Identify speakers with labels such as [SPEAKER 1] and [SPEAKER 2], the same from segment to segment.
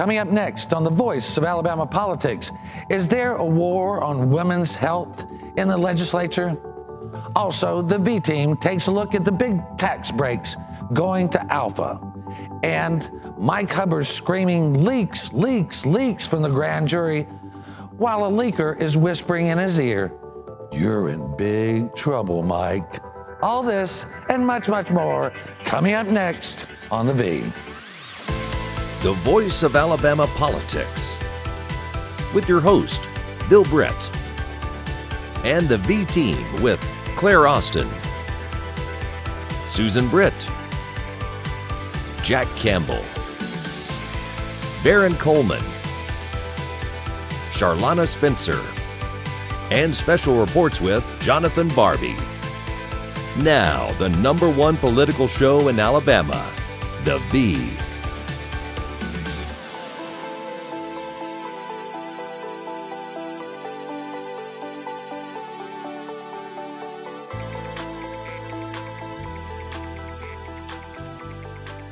[SPEAKER 1] coming up next on The Voice of Alabama Politics. Is there a war on women's health in the legislature? Also, the V team takes a look at the big tax breaks going to ALFA. And Mike Hubbard screaming leaks, leaks, leaks from the grand jury, while a leaker is whispering in his ear, "You're in big trouble, Mike." All this and much, much more coming up next on The V.
[SPEAKER 2] The Voice of Alabama Politics, with your host, Bill Brett, and the V team with Claire Austin, Susan Britt, Jack Campbell, Baron Coleman, Charlana Spencer, and special reports with Jonathan Barbie. Now, the #1 political show in Alabama, The V.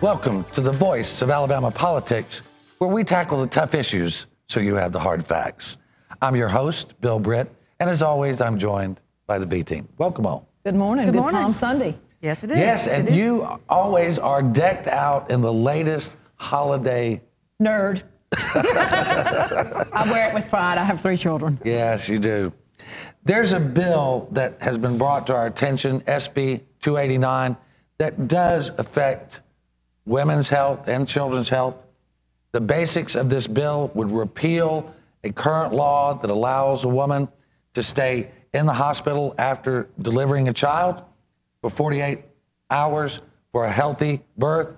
[SPEAKER 1] Welcome to The Voice of Alabama Politics, where we tackle the tough issues so you have the hard facts. I'm your host, Bill Britt, and as always, I'm joined by the V team. Welcome all.
[SPEAKER 3] Good morning.
[SPEAKER 4] Good morning.
[SPEAKER 3] Palm Sunday.
[SPEAKER 4] Yes, it is.
[SPEAKER 1] Yes, and you always are decked out in the latest holiday.
[SPEAKER 3] Nerd. I wear it with pride. I have 3 children.
[SPEAKER 1] Yes, you do. There's a bill that has been brought to our attention, SB 289, that does affect women's health and children's health. The basics of this bill would repeal a current law that allows a woman to stay in the hospital after delivering a child for 48 hours for a healthy birth,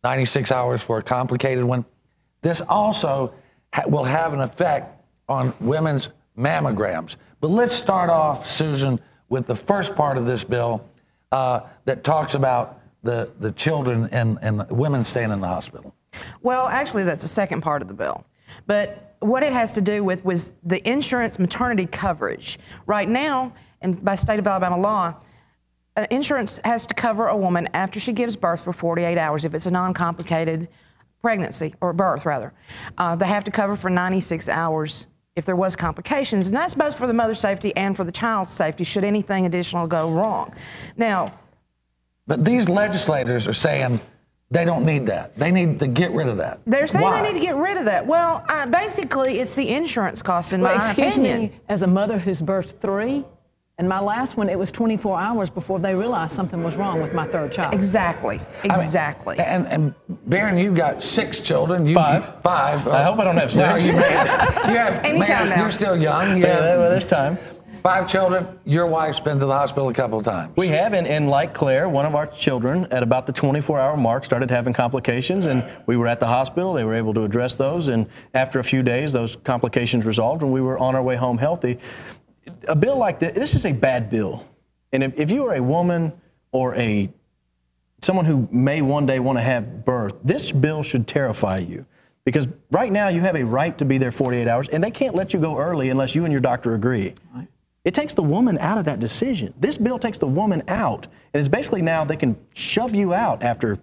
[SPEAKER 1] 96 hours for a complicated one. This also will have an effect on women's mammograms. But let's start off, Susan, with the first part of this bill that talks about the children and women staying in the hospital.
[SPEAKER 4] Well, actually, that's the second part of the bill. But what it has to do with was the insurance maternity coverage. Right now, and by state of Alabama law, insurance has to cover a woman after she gives birth for 48 hours if it's a non-complicated pregnancy, or birth, rather. They have to cover for 96 hours if there was complications, and that's both for the mother's safety and for the child's safety should anything additional go wrong. Now,
[SPEAKER 1] but these legislators are saying they don't need that. They need to get rid of that.
[SPEAKER 4] They're saying
[SPEAKER 1] Why?
[SPEAKER 4] they need to get rid of that. Well, basically, it's the insurance cost, in my opinion.
[SPEAKER 3] Excuse me, as a mother who's birthed 3, and my last one, it was 24 hours before they realized something was wrong with my 3rd child.
[SPEAKER 4] Exactly. Exactly.
[SPEAKER 1] I mean, and Baron, you've got 6 children.
[SPEAKER 5] 5.
[SPEAKER 1] 5.
[SPEAKER 5] I hope I don't have 6.
[SPEAKER 1] No, you have,
[SPEAKER 4] Anytime now.
[SPEAKER 1] You're still young.
[SPEAKER 5] Well, there's time.
[SPEAKER 1] 5 children. Your wife's been to the hospital a couple of times.
[SPEAKER 5] We have, and like Claire, one of our children at about the 24-hour mark started having complications, and we were at the hospital. They were able to address those, and after a few days, those complications resolved, and we were on our way home healthy. A bill like this is a bad bill. And if you are a woman or someone who may one day want to have birth, this bill should terrify you. Because right now you have a right to be there 48 hours, and they can't let you go early unless you and your doctor agree. Right. It takes the woman out of that decision. This bill takes the woman out. And it's basically now they can shove you out after,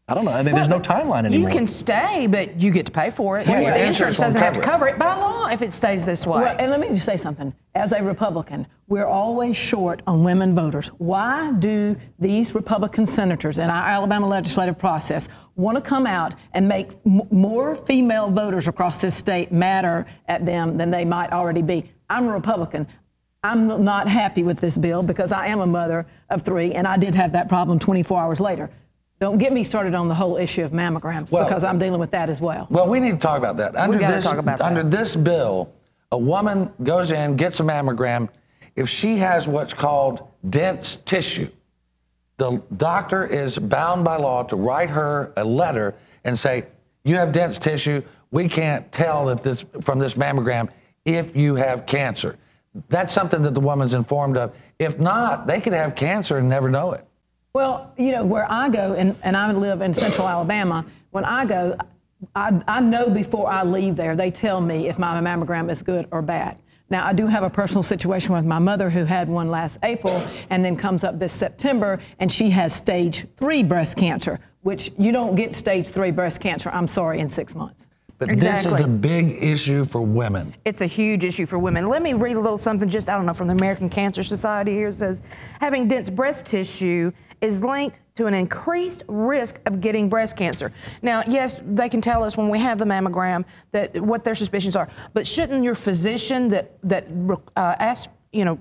[SPEAKER 5] I don't know, I mean, there's no timeline anymore.
[SPEAKER 4] You can stay, but you get to pay for it.
[SPEAKER 1] Yeah,
[SPEAKER 4] the insurance doesn't have to cover it by law if it stays this way.
[SPEAKER 3] Well, and let me just say something. As a Republican, we're always short on women voters. Why do these Republican senators in our Alabama legislative process want to come out and make more female voters across this state matter at them than they might already be? I'm a Republican. I'm not happy with this bill because I am a mother of 3, and I did have that problem 24 hours later. Don't get me started on the whole issue of mammograms because I'm dealing with that as well.
[SPEAKER 1] Well, we need to talk about that. Under this bill, a woman goes in, gets a mammogram. If she has what's called dense tissue, the doctor is bound by law to write her a letter and say, you have dense tissue. We can't tell from this mammogram if you have cancer. That's something that the woman's informed of. If not, they could have cancer and never know it.
[SPEAKER 3] Well, you know, where I go, and I live in central Alabama, when I go, I know before I leave there, they tell me if my mammogram is good or bad. Now, I do have a personal situation with my mother who had one last April and then comes up this September, and she has stage 3 breast cancer, which you don't get stage 3 breast cancer, I'm sorry, in 6 months.
[SPEAKER 1] But
[SPEAKER 4] Exactly.
[SPEAKER 1] this is a big issue for women.
[SPEAKER 4] It's a huge issue for women. Let me read a little something, just, I don't know, from the American Cancer Society here. It says, having dense breast tissue is linked to an increased risk of getting breast cancer. Now, yes, they can tell us when we have the mammogram that what their suspicions are, but shouldn't your physician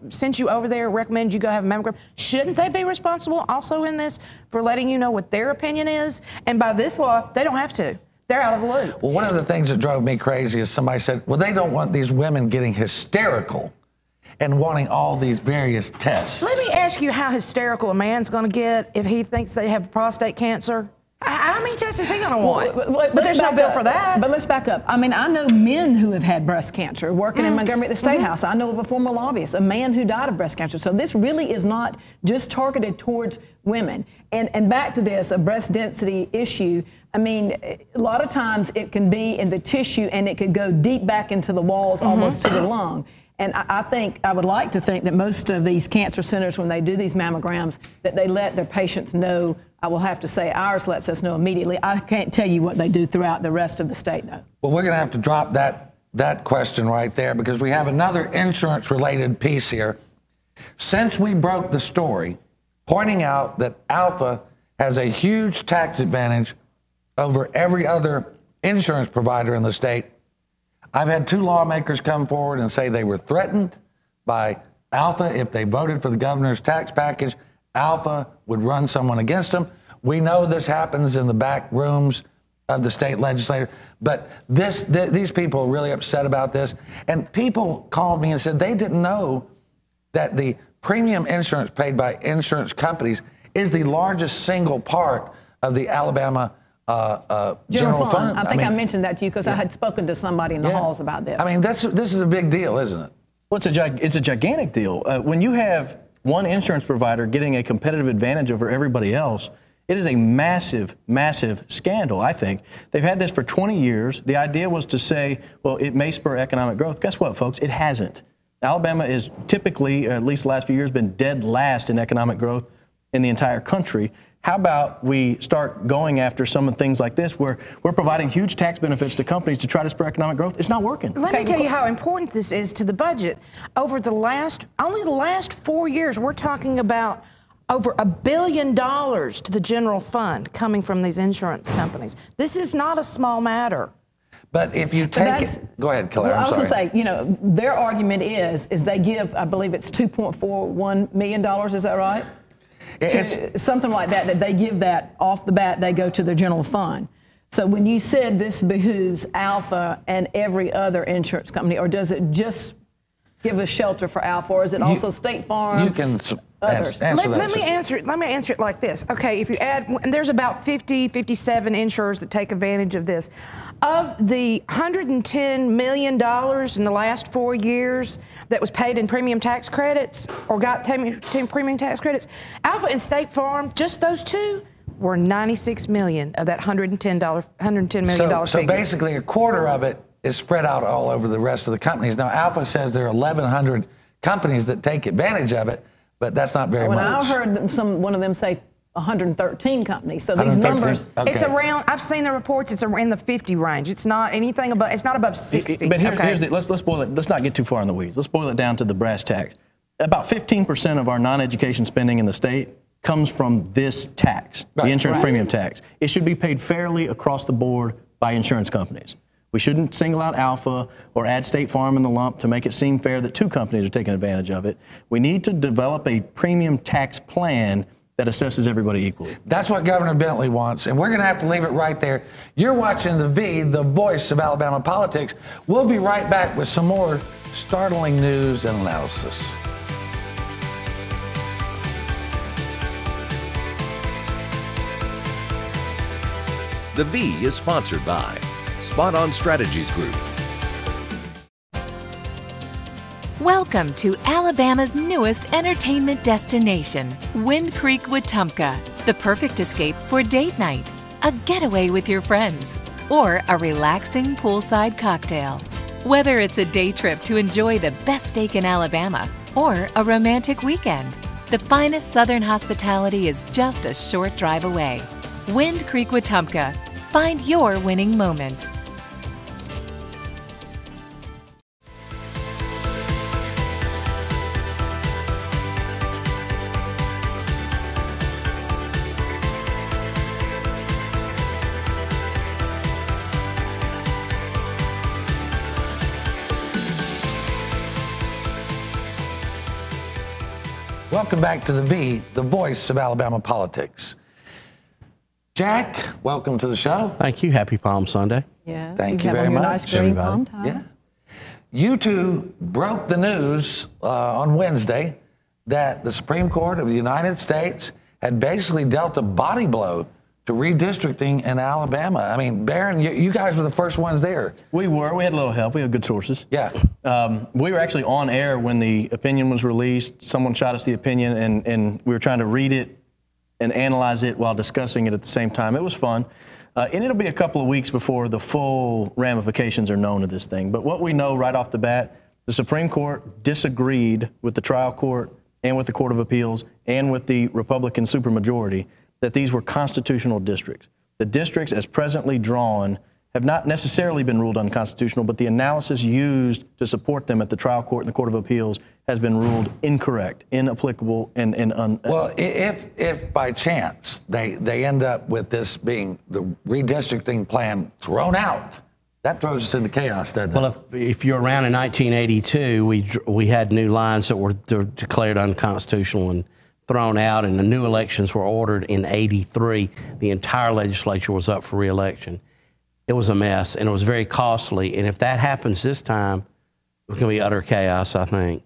[SPEAKER 4] sent you over there, recommend you go have a mammogram, shouldn't they be responsible also in this for letting you know what their opinion is? And by this law, they don't have to. They're out of the loop.
[SPEAKER 1] Well, one of the things that drove me crazy is somebody said, well, they don't want these women getting hysterical and wanting all these various tests.
[SPEAKER 4] Let me ask you how hysterical a man's going to get if he thinks they have prostate cancer. How many tests is he going to want? But there's no bill for that.
[SPEAKER 3] But let's back up. I mean, I know men who have had breast cancer working in Montgomery at the State House. I know of a former lobbyist, a man who died of breast cancer. So this really is not just targeted towards women. And back to this, a breast density issue. I mean, a lot of times it can be in the tissue and it could go deep back into the walls, almost to the lung. And I would like to think that most of these cancer centers, when they do these mammograms, that they let their patients know. I will have to say ours lets us know immediately. I can't tell you what they do throughout the rest of the state, though.
[SPEAKER 1] Well, we're going to have to drop that question right there because we have another insurance-related piece here. Since we broke the story, pointing out that ALFA has a huge tax advantage over every other insurance provider in the state, I've had 2 lawmakers come forward and say they were threatened by ALFA if they voted for the governor's tax package. ALFA would run someone against them. We know this happens in the back rooms of the state legislature, but these people are really upset about this. And people called me and said they didn't know that the premium insurance paid by insurance companies is the largest single part of the Alabama general fund.
[SPEAKER 3] I think I mentioned that to you because I had spoken to somebody in the halls about this.
[SPEAKER 1] I mean, this is a big deal, isn't it?
[SPEAKER 5] Well, it's a gigantic deal. When you have one insurance provider getting a competitive advantage over everybody else, it is a massive, massive scandal, I think. They've had this for 20 years. The idea was to say, well, it may spur economic growth. Guess what, folks? It hasn't. Alabama is typically, at least the last few years, been dead last in economic growth in the entire country. How about we start going after some of things like this where we're providing huge tax benefits to companies to try to spur economic growth? It's not working.
[SPEAKER 4] Let me tell you how important this is to the budget. Over only the last 4 years, we're talking about over $1 billion to the general fund coming from these insurance companies. This is not a small matter.
[SPEAKER 1] But if you take it, go ahead, Claire.
[SPEAKER 3] Well, I was going to say, their argument is they give, I believe it's $2.41 million. Is that right? Something like that they give that off the bat, they go to the general fund. So when you said this behooves ALFA and every other insurance company, or does it just give a shelter for ALFA, or is it also State Farm?
[SPEAKER 1] You can
[SPEAKER 3] others?
[SPEAKER 4] Let me answer it like this. Okay, if you add, and there's about 57 insurers that take advantage of this. Of the $110 million in the last 4 years that was paid in premium tax credits or got premium tax credits, ALFA and State Farm, just those two, were $96 million of that $110 million
[SPEAKER 1] so
[SPEAKER 4] figure.
[SPEAKER 1] basically a quarter of it is spread out all over the rest of the companies. Now, ALFA says there are 1,100 companies that take advantage of it, but that's not very much.
[SPEAKER 3] I heard one of them say 113 companies. So these numbers,
[SPEAKER 4] it's around. I've seen the reports. It's in the 50 range. It's not anything above. It's not above 60.
[SPEAKER 5] But here's the, let's boil it. Let's not get too far in the weeds. Let's boil it down to the brass tacks. About 15% of our non-education spending in the state comes from this tax, the insurance premium tax. It should be paid fairly across the board by insurance companies. We shouldn't single out ALFA or add State Farm in the lump to make it seem fair that two companies are taking advantage of it. We need to develop a premium tax plan that assesses everybody equally.
[SPEAKER 1] That's what Governor Bentley wants, and we're going to have to leave it right there. You're watching The V, the voice of Alabama politics. We'll be right back with some more startling news and analysis.
[SPEAKER 2] The V is sponsored by Spot On Strategies Group.
[SPEAKER 6] Welcome to Alabama's newest entertainment destination, Wind Creek, Wetumpka. The perfect escape for date night, a getaway with your friends, or a relaxing poolside cocktail. Whether it's a day trip to enjoy the best steak in Alabama or a romantic weekend, the finest Southern hospitality is just a short drive away. Wind Creek, Wetumpka. Find your winning moment.
[SPEAKER 1] Welcome back to the voice of Alabama politics. Jack, welcome to the show.
[SPEAKER 7] Thank you. Happy Palm Sunday.
[SPEAKER 3] Yeah.
[SPEAKER 1] Thank you very much.
[SPEAKER 3] Nice green palm tie.
[SPEAKER 1] Yeah. You two broke the news on Wednesday that the Supreme Court of the United States had basically dealt a body blow to redistricting in Alabama. I mean, Barron, you guys were the first ones there.
[SPEAKER 5] We were. We had a little help. We had good sources.
[SPEAKER 1] Yeah.
[SPEAKER 5] We were actually on air when the opinion was released. Someone shot us the opinion, and we were trying to read it and analyze it while discussing it at the same time. It was fun. And it'll be a couple of weeks before the full ramifications are known of this thing. But what we know right off the bat, the Supreme Court disagreed with the trial court and with the Court of Appeals and with the Republican supermajority that these were constitutional districts. The districts as presently drawn have not necessarily been ruled unconstitutional, but the analysis used to support them at the trial court and the Court of Appeals has been ruled incorrect, inapplicable, and
[SPEAKER 1] Well, if by chance they end up with this being the redistricting plan thrown out, that throws us into chaos, doesn't it?
[SPEAKER 7] Well, if you're around in 1982, we had new lines that were declared unconstitutional and thrown out, and the new elections were ordered in 83. The entire legislature was up for re-election. It was a mess, and it was very costly. And if that happens this time, it's going to be utter chaos, I think.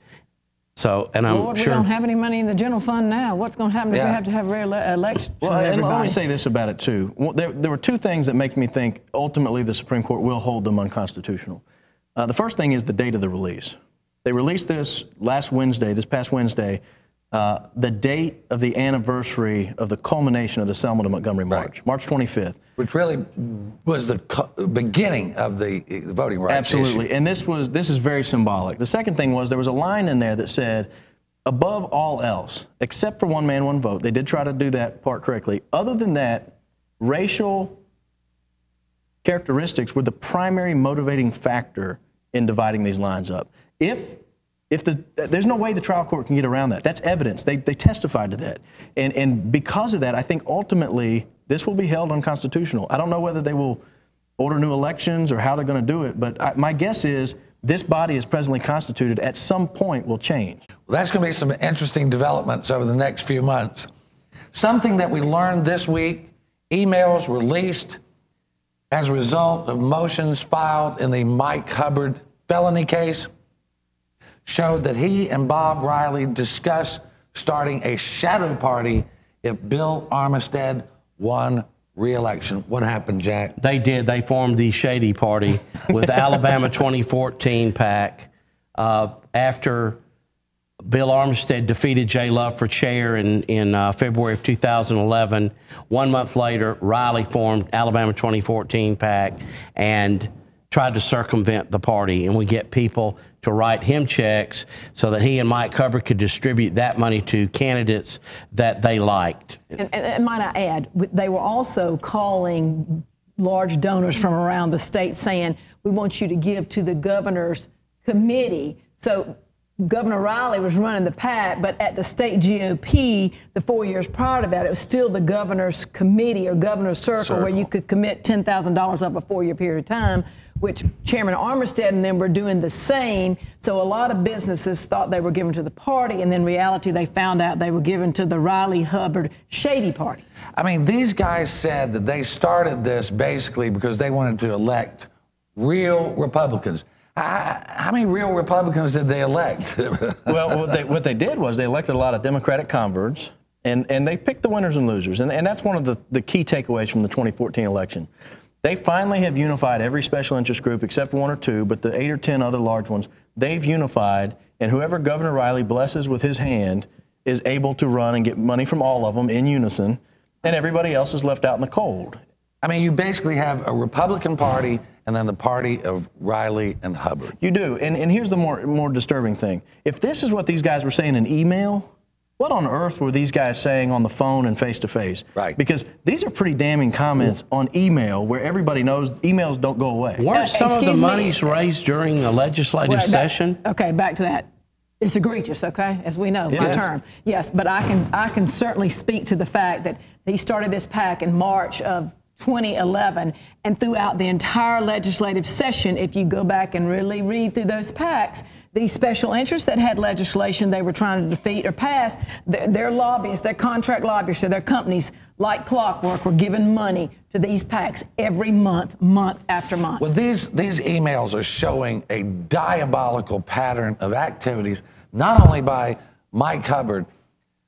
[SPEAKER 7] So, and I'm
[SPEAKER 3] Lord,
[SPEAKER 7] sure
[SPEAKER 3] we don't have any money in the general fund now. What's going to happen if we have to have elections?
[SPEAKER 5] Well, and let me say this about it, too. Well, there were two things that make me think ultimately the Supreme Court will hold them unconstitutional. The first thing is the date of the release. They released this this past Wednesday, the date of the anniversary of the culmination of the Selma to Montgomery March, March 25th.
[SPEAKER 1] Which really was the beginning of the voting rights
[SPEAKER 5] Absolutely.
[SPEAKER 1] issue.
[SPEAKER 5] And this is very symbolic. The second thing was there was a line in there that said, above all else, except for one man, one vote, they did try to do that part correctly. Other than that, racial characteristics were the primary motivating factor in dividing these lines up. There's no way the trial court can get around that. That's evidence. They testified to that. And because of that, I think ultimately this will be held unconstitutional. I don't know whether they will order new elections or how they're going to do it, but my guess is this body is presently constituted at some point will change.
[SPEAKER 1] Well, that's going to be some interesting developments over the next few months. Something that we learned this week, emails released as a result of motions filed in the Mike Hubbard felony case, showed that he and Bob Riley discussed starting a shadow party if Bill Armistead won re-election. What happened, Jack?
[SPEAKER 7] they did. They formed the Shady Party with Alabama 2014 PAC after Bill Armistead defeated Jay Love for chair in February of 2011. 1 month later, Riley formed Alabama 2014 PAC and tried to circumvent the party, and we get people to write him checks so that he and Mike Hubbard could distribute that money to candidates that they liked.
[SPEAKER 3] And might I add, they were also calling large donors from around the state saying, we want you to give to the governor's committee. So Governor Riley was running the PAC, but at the state GOP, the 4 years prior to that, it was still the governor's committee or governor's circle where you could commit $10,000 over a 4-year period of time, which Chairman Armistead and them were doing the same. So a lot of businesses thought they were given to the party, and then in reality, they found out they were given to the Riley-Hubbard Shady Party.
[SPEAKER 1] I mean, these guys said that they started this basically because they wanted to elect real Republicans. How many real Republicans did they elect?
[SPEAKER 5] Well, what they did was they elected a lot of Democratic converts, and they picked the winners and losers. And that's one of the key takeaways from the 2014 election. They finally have unified every special interest group except one or two, but the 8 or 10 other large ones, they've unified, and whoever Governor Riley blesses with his hand is able to run and get money from all of them in unison, and everybody else is left out in the cold.
[SPEAKER 1] I mean, you basically have a Republican Party and then the party of Riley and Hubbard.
[SPEAKER 5] You do, and here's the more disturbing thing. If this is what these guys were saying in email, what on earth were these guys saying on the phone and face-to-face?
[SPEAKER 1] Right.
[SPEAKER 5] Because these are pretty damning comments on email where everybody knows emails don't go away.
[SPEAKER 7] Weren't some of the monies raised during a legislative session?
[SPEAKER 3] Okay, back to that. It's egregious, okay, as we know, my term. Yes, but I can certainly speak to the fact that he started this PAC in March of 2011, and throughout the entire legislative session, if you go back and really read through those PACs, these special interests that had legislation they were trying to defeat or pass, their lobbyists, their contract lobbyists, or their companies, like clockwork, were giving money to these PACs every month, month after month.
[SPEAKER 1] Well, these emails are showing a diabolical pattern of activities, not only by Mike Hubbard,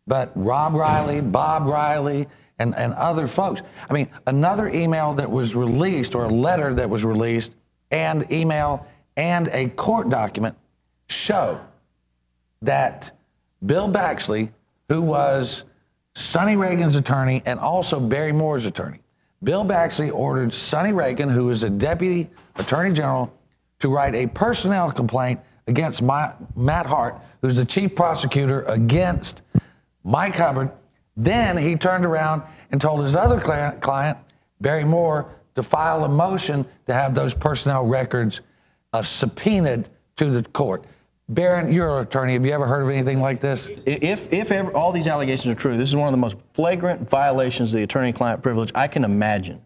[SPEAKER 1] but Rob Riley, Bob Riley, and other folks. I mean, another email that was released, or a letter that was released, and email and a court document show that Bill Baxley, who was Sonny Reagan's attorney and also Barry Moore's attorney, Bill Baxley ordered Sonny Reagan, who is a deputy attorney general, to write a personnel complaint against Matt Hart, who's the chief prosecutor, against Mike Hubbard. Then he turned around and told his other client, Barry Moore, to file a motion to have those personnel records subpoenaed to the court. Barron, you're an attorney. Have you ever heard of anything like this?
[SPEAKER 5] If ever all these allegations are true, this is one of the most flagrant violations of the attorney-client privilege I can imagine,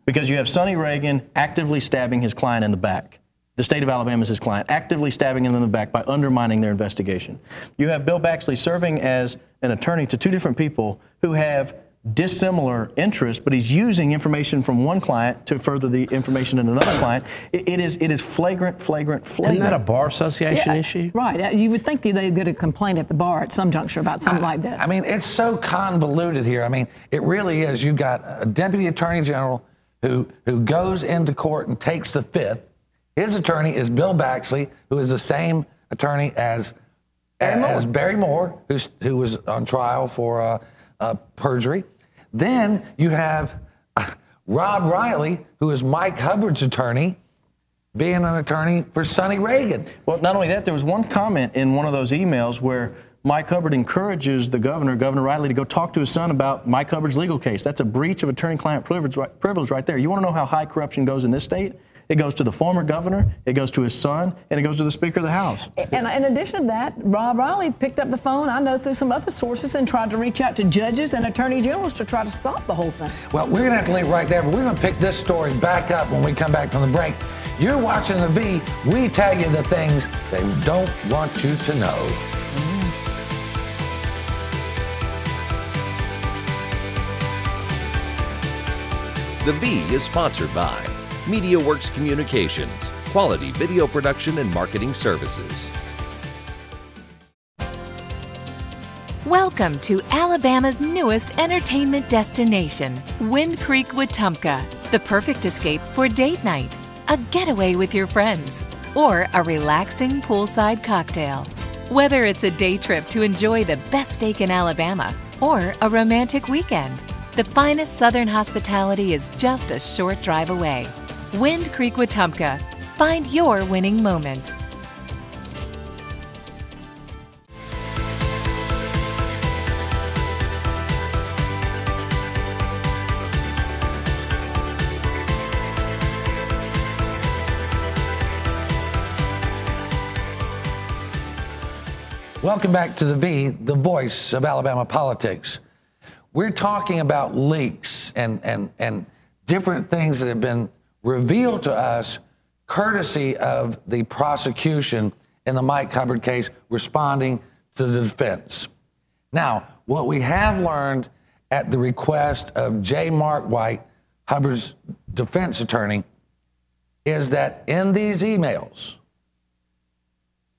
[SPEAKER 5] because you have Sonny Reagan actively stabbing his client in the back. The state of Alabama is his client, actively stabbing him in the back by undermining their investigation. You have Bill Baxley serving as an attorney to two different people who have dissimilar interests, but he's using information from one client to further the information in another client. It is flagrant.
[SPEAKER 7] Isn't that a bar association issue?
[SPEAKER 3] Right. You would think they'd get a complaint at the bar at some juncture about something like this.
[SPEAKER 1] I mean, it's so convoluted here. I mean, it really is. You've got a deputy attorney general who goes into court and takes the fifth. His attorney is Bill Baxley, who is the same attorney as Barry Moore, who was on trial for perjury. Then you have Rob Riley, who is Mike Hubbard's attorney, being an attorney for Sonny Reagan.
[SPEAKER 5] Well, not only that, there was one comment in one of those emails where Mike Hubbard encourages the governor, Governor Riley, to go talk to his son about Mike Hubbard's legal case. That's a breach of attorney-client privilege right there. You want to know how high corruption goes in this state? It goes to the former governor, it goes to his son, and it goes to the Speaker of the House.
[SPEAKER 3] And in addition to that, Rob Riley picked up the phone, I know through some other sources, and tried to reach out to judges and attorney generals to try to stop the whole thing.
[SPEAKER 1] Well, we're going to have to leave right there, but we're going to pick this story back up when we come back from the break. You're watching The V. We tell you the things they don't want you to know.
[SPEAKER 2] The V is sponsored by MediaWorks Communications, quality video production and marketing services.
[SPEAKER 6] Welcome to Alabama's newest entertainment destination, Wind Creek, Wetumpka, the perfect escape for date night, a getaway with your friends, or a relaxing poolside cocktail. Whether it's a day trip to enjoy the best steak in Alabama or a romantic weekend, the finest Southern hospitality is just a short drive away. Wind Creek, Wetumpka. Find your winning moment.
[SPEAKER 1] Welcome back to The V, the voice of Alabama politics. We're talking about leaks and different things that have been revealed to us courtesy of the prosecution in the Mike Hubbard case responding to the defense. Now, what we have learned at the request of J. Mark White, Hubbard's defense attorney, is that in these emails,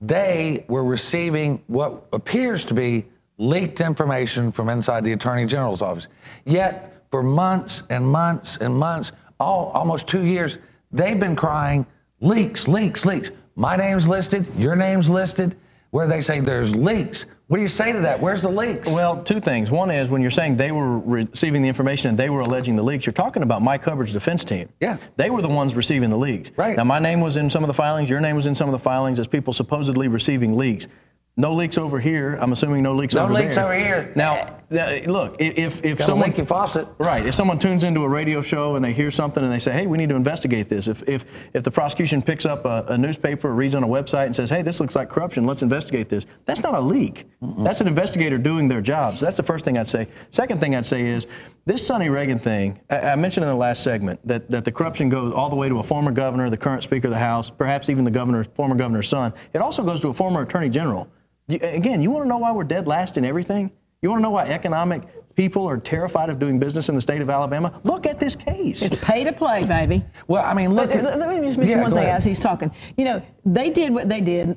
[SPEAKER 1] they were receiving what appears to be leaked information from inside the Attorney General's office. Yet, for months and months and months, almost 2 years, they've been crying, leaks, leaks, leaks. My name's listed, your name's listed, where they say there's leaks. What do you say to that? Where's the leaks?
[SPEAKER 5] Well, two things. One is when you're saying they were receiving the information and they were alleging the leaks, you're talking about Mike Hubbard's defense team.
[SPEAKER 1] Yeah.
[SPEAKER 5] They were the ones receiving the leaks.
[SPEAKER 1] Right.
[SPEAKER 5] Now, my name was in some of the filings, your name was in some of the filings as people supposedly receiving leaks. No leaks over here. I'm assuming no leaks over there.
[SPEAKER 1] No leaks over here.
[SPEAKER 5] Now, Look, if
[SPEAKER 1] someone
[SPEAKER 5] someone
[SPEAKER 1] faucet,
[SPEAKER 5] right, if someone tunes into a radio show and they hear something and they say, "Hey, we need to investigate this," if the prosecution picks up a newspaper or reads on a website and says, "Hey, this looks like corruption, let's investigate this," that's not a leak. That's an investigator doing their job. So that's the first thing I'd say. Second thing I'd say is this Sonny Reagan thing. I mentioned in the last segment that the corruption goes all the way to a former governor, the current Speaker of the House, perhaps even the former governor's son. It also goes to a former attorney general. Again, you want to know why we're dead last in everything? You want to know why economic people are terrified of doing business in the state of Alabama? Look at this case.
[SPEAKER 3] It's pay to play, baby.
[SPEAKER 1] Well, I mean, look.
[SPEAKER 3] Let me just mention one thing as he's talking. You know, they did what they did,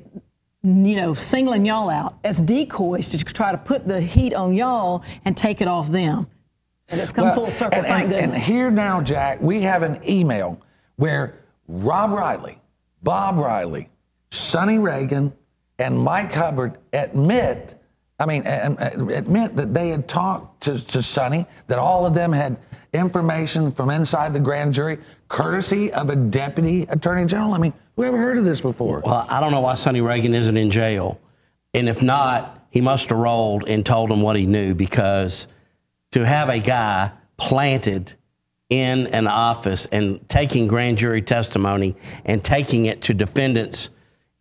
[SPEAKER 3] you know, singling y'all out as decoys to try to put the heat on y'all and take it off them. And it's come full circle, thank goodness.
[SPEAKER 1] And here now, Jack, we have an email where Rob Riley, Bob Riley, Sonny Reagan, and Mike Hubbard admit that they had talked to Sonny, that all of them had information from inside the grand jury, courtesy of a deputy attorney general. I mean, who ever heard of this before?
[SPEAKER 7] Well, I don't know why Sonny Reagan isn't in jail. And if not, he must have rolled and told them what he knew, because to have a guy planted in an office and taking grand jury testimony and taking it to defendants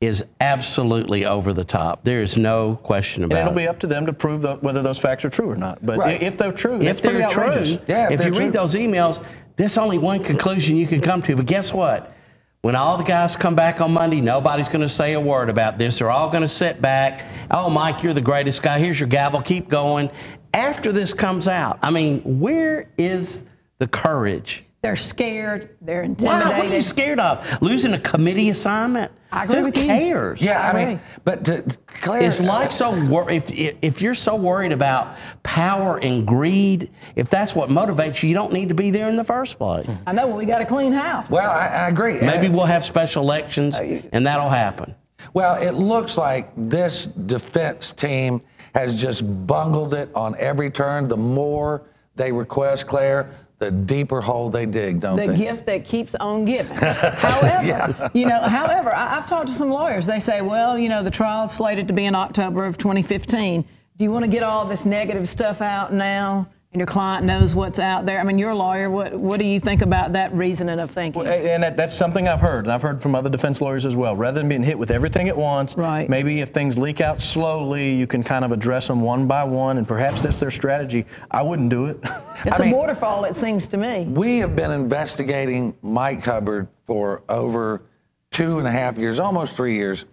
[SPEAKER 7] is absolutely over the top. There is no question about it.
[SPEAKER 5] And it'll be up to them to prove whether those facts are true or not. But if they're true, that's pretty outrageous.
[SPEAKER 7] If you read those emails, there's only one conclusion you can come to. But guess what? When all the guys come back on Monday, nobody's going to say a word about this. They're all going to sit back. "Oh, Mike, you're the greatest guy. Here's your gavel. Keep going." After this comes out, I mean, where is the courage?
[SPEAKER 3] They're scared. They're intimidated.
[SPEAKER 7] What are you scared of? Losing a committee assignment?
[SPEAKER 3] I agree with you.
[SPEAKER 7] Who cares?
[SPEAKER 1] Yeah, I mean, but Claire,
[SPEAKER 7] is life so if you're so worried about power and greed, if that's what motivates you, you don't need to be there in the first place.
[SPEAKER 3] I know, but we got a clean house.
[SPEAKER 1] Well, I agree.
[SPEAKER 7] Maybe we'll have special elections, and that'll happen.
[SPEAKER 1] Well, it looks like this defense team has just bungled it on every turn. The more they request, Claire, the deeper hole they dig, don't they?
[SPEAKER 3] The gift that keeps on giving. However, I've talked to some lawyers. They say, well, you know, the trial's slated to be in October of 2015. Do you want to get all this negative stuff out now? And your client knows what's out there. I mean, you're a lawyer. What do you think about that reasoning of thinking?
[SPEAKER 5] Well, and that's something I've heard, and I've heard from other defense lawyers as well. Rather than being hit with everything at once, maybe if things leak out slowly, you can kind of address them one by one, and perhaps that's their strategy. I wouldn't do it.
[SPEAKER 3] It's a waterfall, it seems to me.
[SPEAKER 1] We have been investigating Mike Hubbard for over 2.5 years, almost 3 years.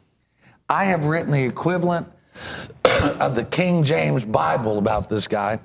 [SPEAKER 1] I have written the equivalent of the King James Bible about this guy.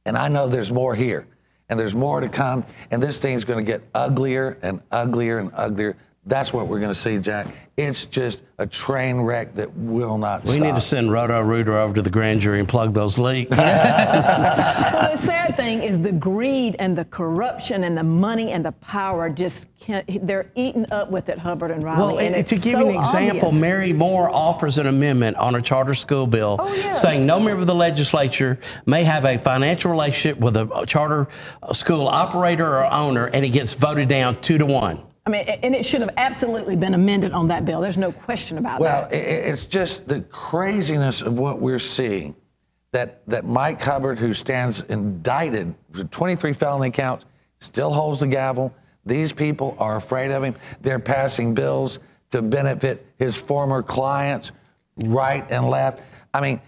[SPEAKER 1] And I know there's more here, and there's more to come, and this thing's going to get uglier and uglier and uglier. That's what we're going to see, Jack. It's just a train wreck that will not stop.
[SPEAKER 7] We need to send Roto-Rooter over to the grand jury and plug those leaks.
[SPEAKER 3] Well, the sad thing is the greed and the corruption and the money and the power just can't, they're eaten up with it, Hubbard and Riley.
[SPEAKER 7] Well, and to give you an example,
[SPEAKER 3] obvious.
[SPEAKER 7] Mary Moore offers an amendment on a charter school bill saying no member of the legislature may have a financial relationship with a charter school operator or owner, and it gets voted down 2-1.
[SPEAKER 3] I mean, and it should have absolutely been amended on that bill. There's no question about that.
[SPEAKER 1] Well, it's just the craziness of what we're seeing, that Mike Hubbard, who stands indicted with 23 felony counts, still holds the gavel. These people are afraid of him. They're passing bills to benefit his former clients right and left. I mean,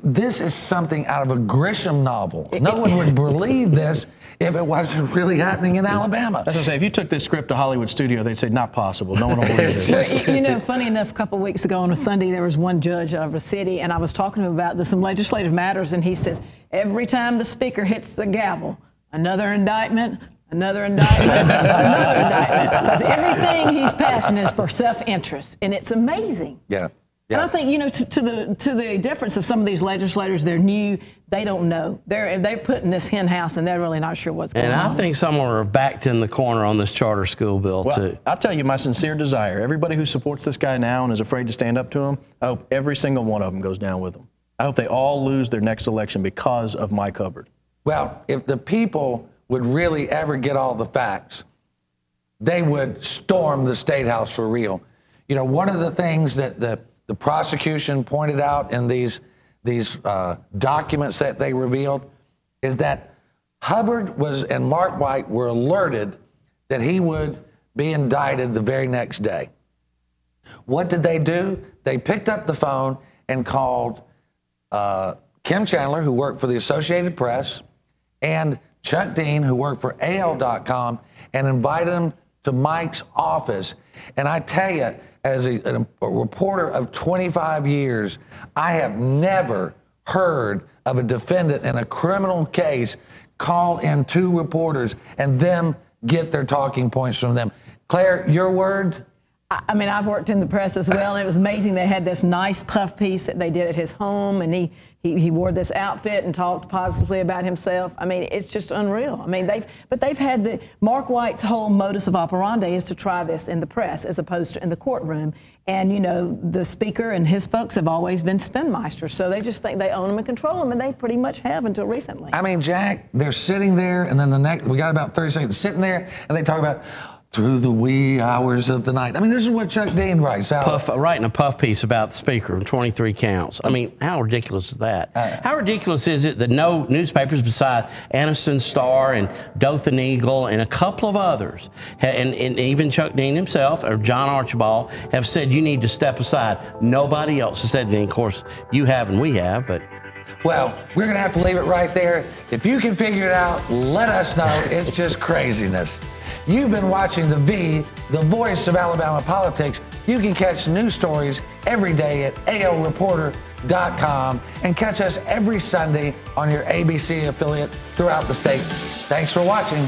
[SPEAKER 1] this is something out of a Grisham novel. No one would believe this if it wasn't really happening in Alabama.
[SPEAKER 5] That's what I say. If you took this script to Hollywood studio, they'd say, not possible. No one will believe this.
[SPEAKER 3] You know, funny enough, a couple of weeks ago on a Sunday, there was one judge out of a city, and I was talking to him about some legislative matters, and he says, every time the speaker hits the gavel, another indictment, another indictment, another indictment. Because everything he's passing is for self-interest, and it's amazing.
[SPEAKER 1] Yeah.
[SPEAKER 3] And I think, you know, to the difference of some of these legislators, they're new, they don't know. They're put in this hen house, and they're really not sure what's going on.
[SPEAKER 7] And I think some are backed in the corner on this charter school bill, too.
[SPEAKER 5] I'll tell you my sincere desire. Everybody who supports this guy now and is afraid to stand up to him, I hope every single one of them goes down with him. I hope they all lose their next election because of Mike Hubbard.
[SPEAKER 1] Well, if the people would really ever get all the facts, they would storm the State House for real. You know, one of the things that the prosecution pointed out in these these documents that they revealed is that Hubbard and Mark White were alerted that he would be indicted the very next day. What did they do? They picked up the phone and called Kim Chandler, who worked for the Associated Press, and Chuck Dean, who worked for AL.com, and invited them to Mike's office. And I tell you, as a reporter of 25 years, I have never heard of a defendant in a criminal case call in 2 reporters and them get their talking points from them. Claire, your word?
[SPEAKER 3] I mean, I've worked in the press as well, and it was amazing. They had this nice puff piece that they did at his home, and he wore this outfit and talked positively about himself. I mean, it's just unreal. I mean, they've had Mark White's whole modus of operandi is to try this in the press as opposed to in the courtroom. And, you know, the speaker and his folks have always been spinmeisters, so they just think they own them and control them, and they pretty much have until recently.
[SPEAKER 1] I mean, Jack, they're sitting there, and then we got about 30 seconds sitting there, and they talk about through the wee hours of the night. I mean, this is what Chuck Dean writes out.
[SPEAKER 7] Writing a puff piece about the speaker on 23 counts. I mean, how ridiculous is that? How ridiculous is it that no newspapers beside Anniston Star and Dothan Eagle and a couple of others, and even Chuck Dean himself or John Archibald, have said you need to step aside? Nobody else has said anything. Of course, you have and we have, but...
[SPEAKER 1] Well, we're going to have to leave it right there. If you can figure it out, let us know. It's just craziness. You've been watching The voice of Alabama politics. You can catch news stories every day at alreporter.com and catch us every Sunday on your ABC affiliate throughout the state. Thanks for watching.